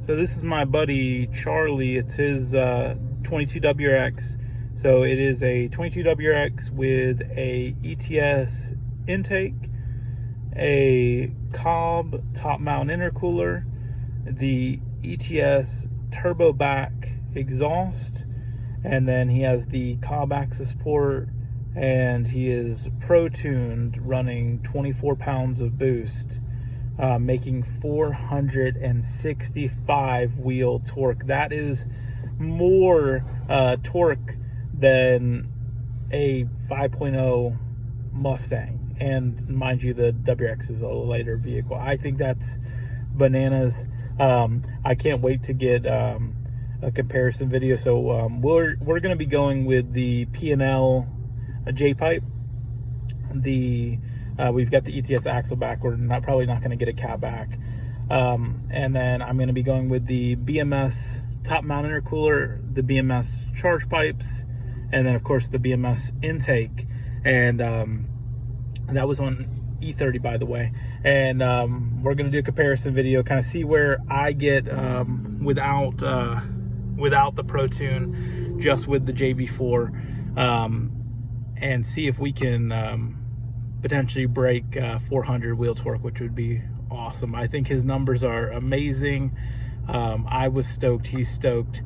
So this is my buddy Charlie. It's his 22 WRX. So it is a 22 WRX with a ETS intake, a Cobb top mount intercooler, the ETS turbo back exhaust, and then he has the Cobb access port, and he is Protuned, running 24 pounds of boost, making 465 wheel torque. That is more torque than a 5.0 Mustang. And mind you, the WRX is a lighter vehicle. I think that's bananas. I can't wait to get a comparison video. So we're going to be going with the P&L J pipe. We've got the ETS axle back. We're probably not going to get a cab back. And then I'm going to be going with the BMS top mount intercooler, the BMS charge pipes, and then of course the BMS intake. And that was on E30, by the way. And we're going to do a comparison video, kind of see where I get without the Protune, just with the JB4, and see if we can potentially break 400 wheel torque, which would be awesome. I think his numbers are amazing. I was stoked, he's stoked,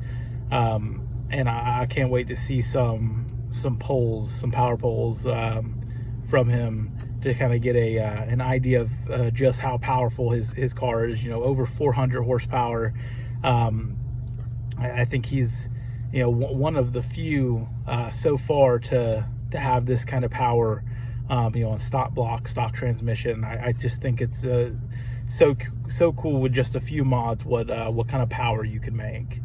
and I can't wait to see some polls, some power polls from him, to kind of get an idea of just how powerful his car is. You know, over 400 horsepower. I think he's, you know, one of the few so far to have this kind of power, you know, on stock block, stock transmission. I just think it's so cool with just a few mods what kind of power you can make.